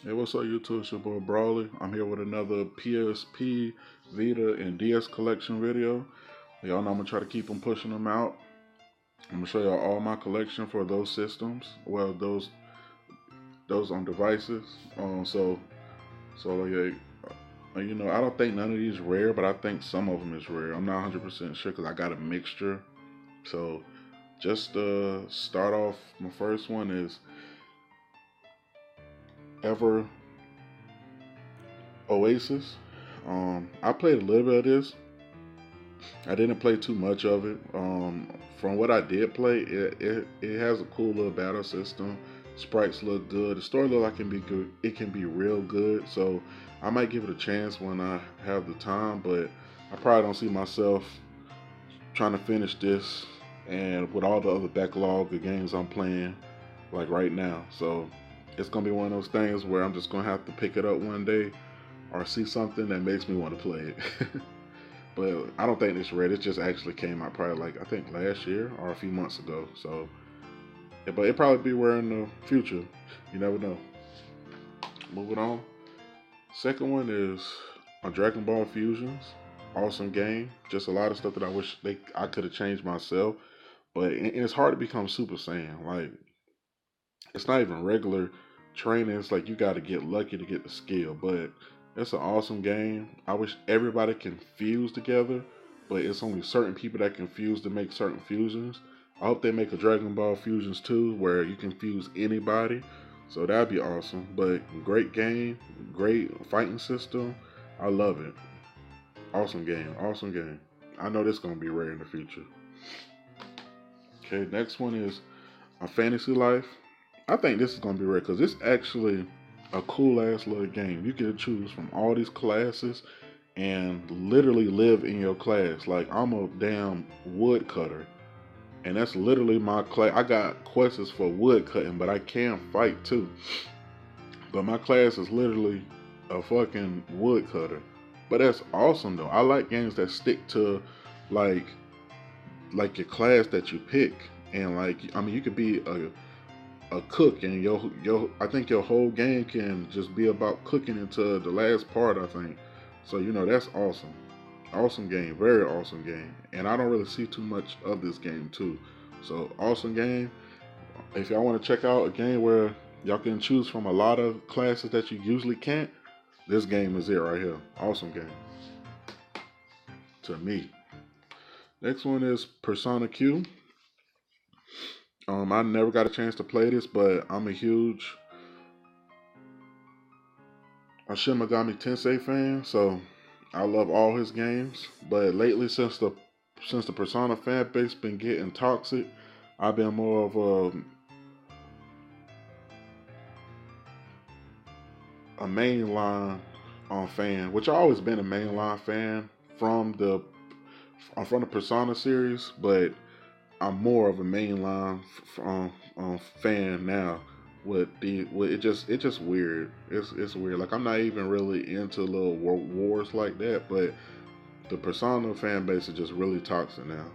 Hey, what's up, YouTube? It's your boy Brawley. I'm here with another PSP, Vita, and DS collection video. Y'all know I'm gonna try to keep them pushing them out. I'm gonna show y'all all my collection for those systems. Well, those on devices. Like, I don't think none of these rare, but I think some of them is rare. I'm not 100% sure because I got a mixture. So, just start off, my first one is Ever Oasis. I played a little bit of this. I didn't play too much of it. From what I did play, it has a cool little battle system. Sprites look good. The story look like it can be good. It can be real good. So I might give it a chance when I have the time. But I probably don't see myself trying to finish this and with all the other backlog of games I'm playing like right now. So it's gonna be one of those things where I'm just gonna have to pick it up one day or see something that makes me want to play it. But I don't think it's red. It just actually came out probably like I think last year or a few months ago. So, yeah, but it probably be rare in the future. You never know. Moving on. Second one is on Dragon Ball Fusions. Awesome game. Just a lot of stuff that I wish I could have changed myself. But it's hard to become Super Saiyan. Like it's not even regular training. It's like you got to get lucky to get the skill. But it's an awesome game. I wish everybody can fuse together, but it's only certain people that can fuse to make certain fusions. I hope they make a Dragon Ball Fusions too, where you can fuse anybody. So that'd be awesome. But great game, great fighting system. I love it. Awesome game, awesome game. I know this gonna be rare in the future. Okay, next one is a Fantasy Life. I think this is gonna be rare because it's actually a cool ass little game. You can choose from all these classes and literally live in your class. Like I'm a damn woodcutter, and that's literally my class. I got quests for woodcutting, but I can fight too. But my class is literally a fucking woodcutter. But that's awesome though. I like games that stick to like like your class that you pick, and like I mean you could be a cook, and your I think your whole game can just be about cooking until the last part. I think so. That's awesome. Awesome game, very awesome game, and I don't really see too much of this game too. So awesome game. If y'all want to check out a game where y'all can choose from a lot of classes that you usually can't, this game is it right here. Awesome game to me. Next one is Persona Q. I never got a chance to play this, but I'm a huge Shin Megami Tensei fan, so I love all his games. But lately, since the Persona fan base been getting toxic, I've been more of a mainline fan, which I always been a mainline fan from the Persona series, but I'm more of a mainline fan now. With it just weird. It's weird. Like I'm not even really into little wars like that, but the Persona fan base is just really toxic now.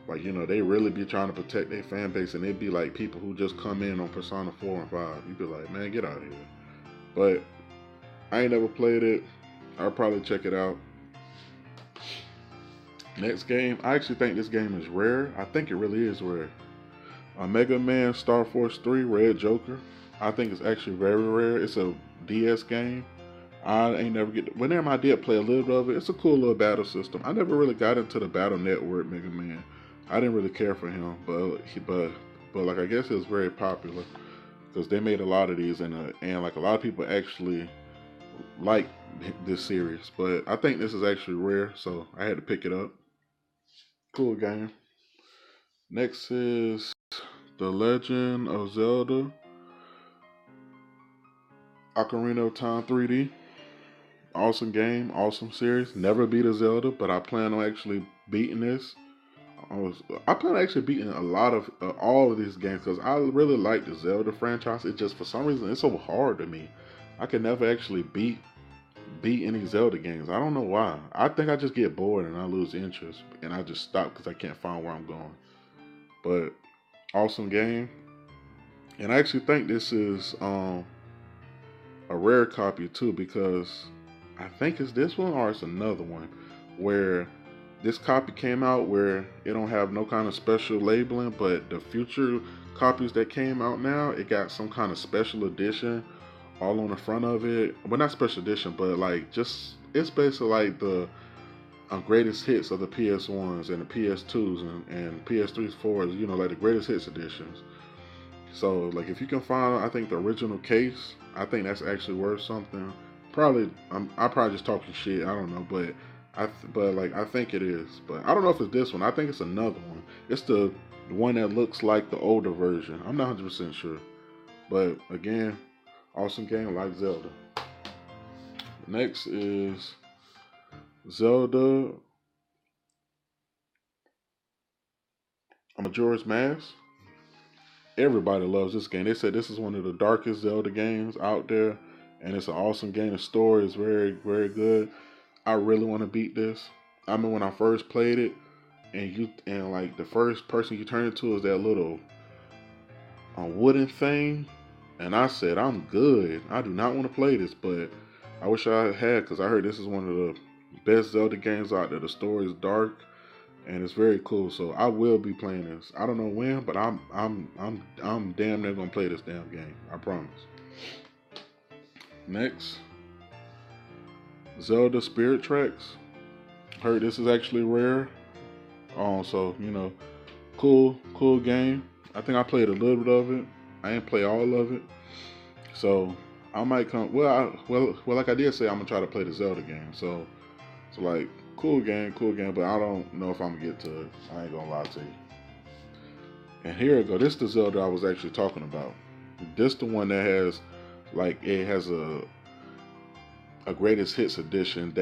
Like they really be trying to protect their fan base, and it be like people who just come in on Persona 4 and 5. You be like, man, get out of here. But I ain't never played it. I'll probably check it out. Next game, I actually think this game is rare. I think it really is rare. Mega Man Star Force 3 Red Joker. I think it's actually very rare. It's a DS game. I ain't never get. Whenever I did play a little bit of it, it's a cool little battle system. I never really got into the Battle Network Mega Man. I didn't really care for him, but like I guess it was very popular because they made a lot of these, and like a lot of people actually like this series. But I think this is actually rare, so I had to pick it up. Cool game. Next is The Legend of Zelda Ocarina of Time 3D. Awesome game, awesome series. Never beat a Zelda, but I plan on actually beating this. I plan on actually beating a lot of all of these games because I really like the Zelda franchise. It just for some reason it's so hard to me. I can never actually beat any Zelda games. I don't know why. I think I just get bored and I lose interest and I just stop because I can't find where I'm going. But awesome game, and I actually think this is a rare copy too, because I think it's this one or it's another one where this copy came out where it don't have no kind of special labeling, but the future copies that came out now, it got some kind of special edition all on the front of it. Well, not special edition, but like just it's basically like the greatest hits of the PS1s and the PS2s and PS3s, 4s, like the greatest hits editions. So, like, if you can find, I think the original case, I think that's actually worth something. Probably, I'm probably just talking shit. I don't know, but I think it is. But I don't know if it's this one. I think it's another one. It's the one that looks like the older version. I'm not 100% sure. But again, awesome game like Zelda. Next is Zelda Majora's Mask. Everybody loves this game. They said this is one of the darkest Zelda games out there, and it's an awesome game. The story is very, very good. I really want to beat this. I remember when I first played it, and like the first person you turn into is that little wooden thing, and I said I'm good. I do not want to play this, but I wish I had, because I heard this is one of the best Zelda games out there. The story is dark and it's very cool. So I will be playing this. I don't know when, but I'm damn near gonna play this damn game. I promise. Next, Zelda Spirit Tracks. Heard this is actually rare. So cool game. I think I played a little bit of it. I didn't play all of it. So I might come. Well, like I did say, I'm gonna try to play the Zelda game. So like cool game, but I don't know if I'm gonna get to it. I ain't gonna lie to you. And here we go. This is the Zelda I was actually talking about. This the one that has, like, it has a greatest hits edition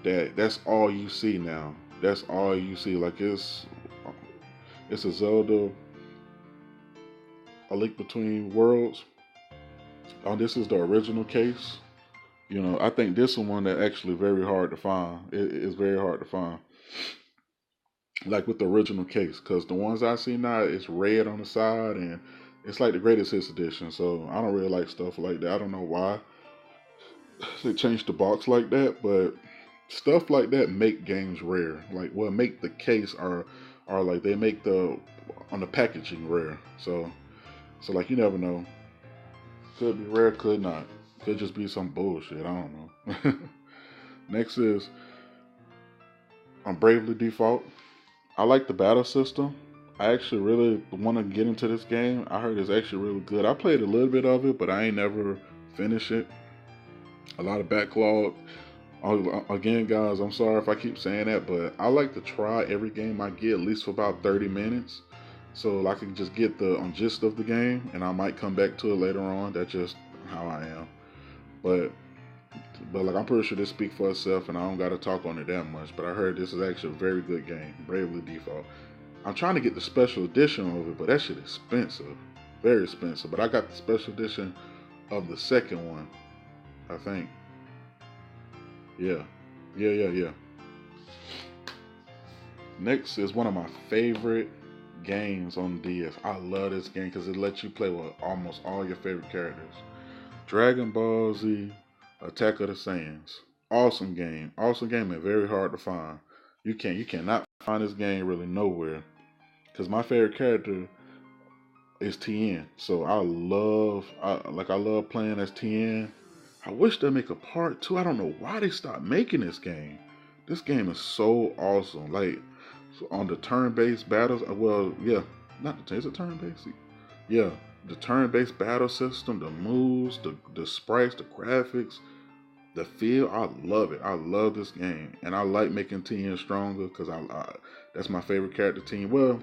that's all you see now. That's all you see. Like it's a Zelda, A Link Between Worlds. Oh, this is the original case. I think this is one that actually very hard to find. It's very hard to find. Like with the original case, because the ones I see now, it's red on the side, and it's like the greatest hits edition. So I don't really like stuff like that. I don't know why they changed the box like that, but stuff like that make games rare. Like, well, make the case or like they make the on the packaging rare. So like you never know. Could be rare, could not. Could just be some bullshit. I don't know. Next is Bravely Default. I like the battle system. I actually really want to get into this game. I heard it's actually really good. I played a little bit of it, but I ain't never finished it. A lot of backlog. Again, guys, I'm sorry if I keep saying that, but I like to try every game I get at least for about 30 minutes. So I can just get the gist of the game, and I might come back to it later on. That's just how I am. But like I'm pretty sure this speaks for itself, and I don't got to talk on it that much. But I heard this is actually a very good game, Bravely Default. I'm trying to get the special edition of it, but that shit is expensive, very expensive. But I got the special edition of the second one, I think. Yeah. Next is one of my favorite games on DS. I love this game because it lets you play with almost all your favorite characters. Dragon Ball Z Attack of the Saiyans. Awesome game and very hard to find. You cannot find this game really nowhere. Because my favorite character is Tien. So I love playing as Tien. I wish they make a part 2. I don't know why they stopped making this game. This game is so awesome. Like on the turn-based battles. Well, yeah, not the is it turn-based? Yeah, the turn-based battle system, the moves, the sprites, the graphics, the feel. I love it. I love this game, and I like making Tien stronger because that's my favorite character. Tien. Well,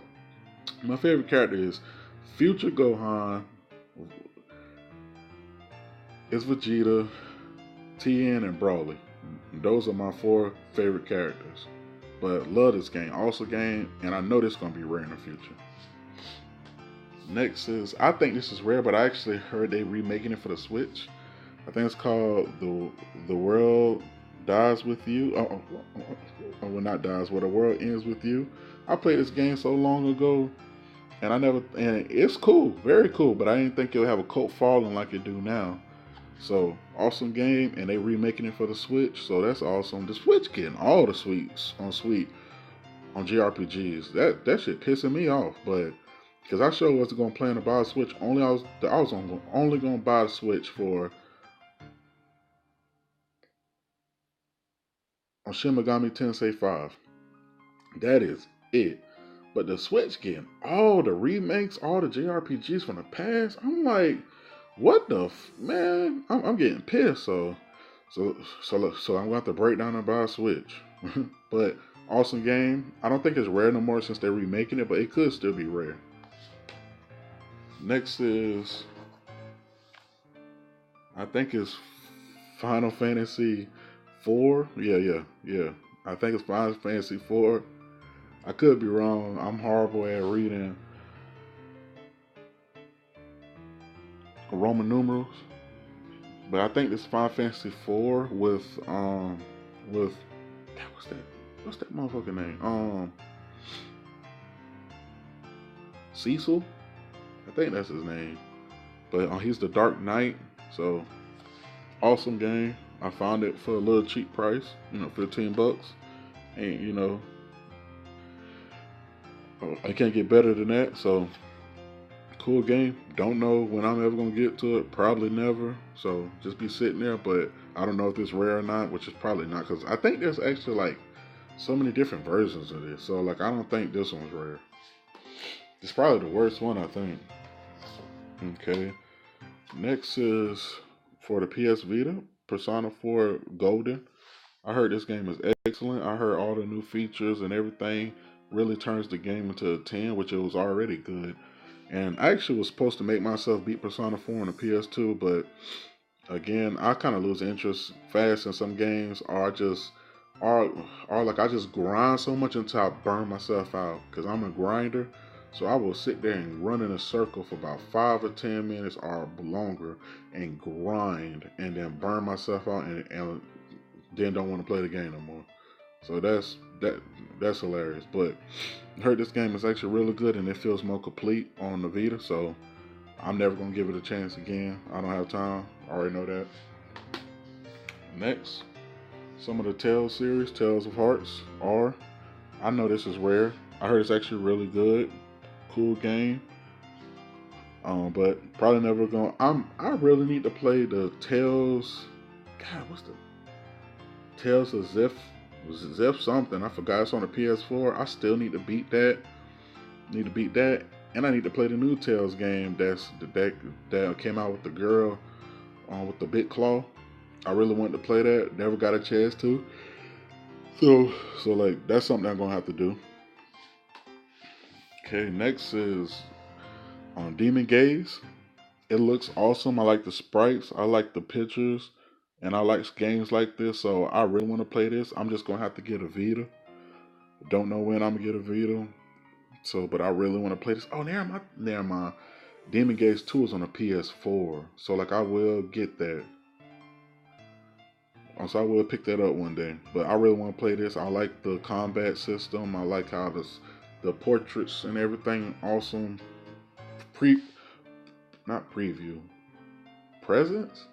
my favorite character is Future Gohan. It's Vegeta, Tien, and Broly. Those are my 4 favorite characters. But love this game. Awesome game, and I know this is going to be rare in the future. Next is, I think this is rare, but I actually heard they remaking it for the Switch. I think it's called The World Dies With You. Well, not dies, where the world ends with you. I played this game so long ago, and and it's cool, very cool, but I didn't think it would have a cult following like it do now. So awesome game, and they remaking it for the Switch. So that's awesome. The Switch getting all the sweets on sweet on JRPGs. That shit pissing me off, but because I sure wasn't gonna plan to buy a Switch. Only gonna buy a Switch for on Shin Megami Tensei 5. That is it. But the Switch getting all the remakes, all the JRPGs from the past. I'm like, what the man? I'm getting pissed. So I'm gonna have to break down and buy a Switch. But awesome game. I don't think it's rare no more since they're remaking it, but it could still be rare. Next is I think it's Final Fantasy 4. Yeah. I think it's Final Fantasy 4. I could be wrong. I'm horrible at reading Roman numerals, but I think this Final Fantasy 4 with what's that motherfucker name? Cecil. I think that's his name. But he's the Dark Knight. So awesome game. I found it for a little cheap price, $15. And I can't get better than that. So cool game. Don't know when I'm ever gonna get to it. Probably never. So just be sitting there. But I don't know if it's rare or not, which is probably not, because I think there's actually like so many different versions of this. So like I don't think this one's rare. It's probably the worst one, I think. Okay. Next is for the PS Vita, Persona 4 Golden. I heard this game is excellent. I heard all the new features and everything really turns the game into a 10, which it was already good. And I actually was supposed to make myself beat Persona 4 on the PS2, but again, I kind of lose interest fast in some games, or I just grind so much until I burn myself out, because I'm a grinder. So I will sit there and run in a circle for about 5 or 10 minutes or longer and grind and then burn myself out and then don't want to play the game no more. So that's hilarious. But I heard this game is actually really good and it feels more complete on the Vita. So I'm never gonna give it a chance again. I don't have time. I already know that. Next, some of the Tales series, Tales of Hearts are. I know this is rare. I heard it's actually really good. Cool game. But probably never gonna. I really need to play the Tales. God, what's the Tales of Zeph something? I forgot. It's on the PS4. I still need to beat that. And I need to play the new Tales game. That came out with the girl with the big claw. I really wanted to play that. Never got a chance to. So like that's something I'm gonna have to do. Okay, next is on Demon Gaze. It looks awesome. I like the sprites. I like the pictures. And I like games like this. So I really want to play this. I'm just going to have to get a Vita. Don't know when I'm going to get a Vita. So, but I really want to play this. Oh, never mind. Demon Gaze 2 is on a PS4. So, like, I will get that. So I will pick that up one day. But I really want to play this. I like the combat system. I like how the portraits and everything awesome. Not preview. Presence?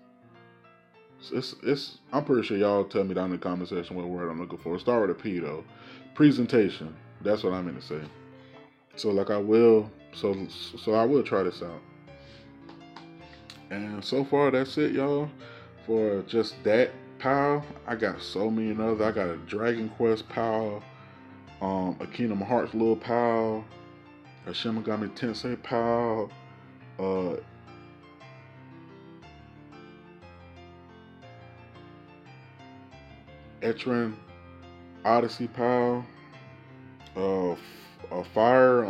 It's I'm pretty sure y'all tell me down in the comment section what word I'm looking for. Start with a P though. Presentation. That's what I meant to say. So like I will I will try this out. And so far that's it, y'all. For just that pile, I got so many others. I got a Dragon Quest pile, a Kingdom Hearts little pile, a Shin Megami Tensei pile, Etran Odyssey pile, a Fire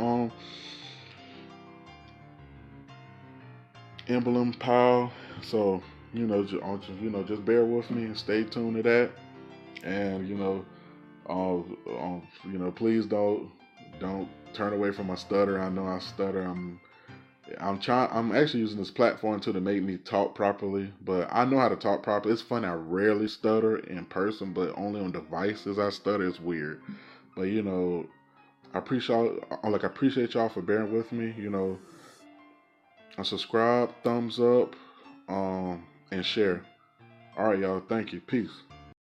Emblem pile. So just bear with me and stay tuned to that. And please don't turn away from my stutter. I know I stutter. I'm actually using this platform to make me talk properly, but I know how to talk properly. It's funny, I rarely stutter in person, but only on devices I stutter. It's weird. But I appreciate y'all for bearing with me. A subscribe, thumbs up. and share. All right, y'all. Thank you. Peace.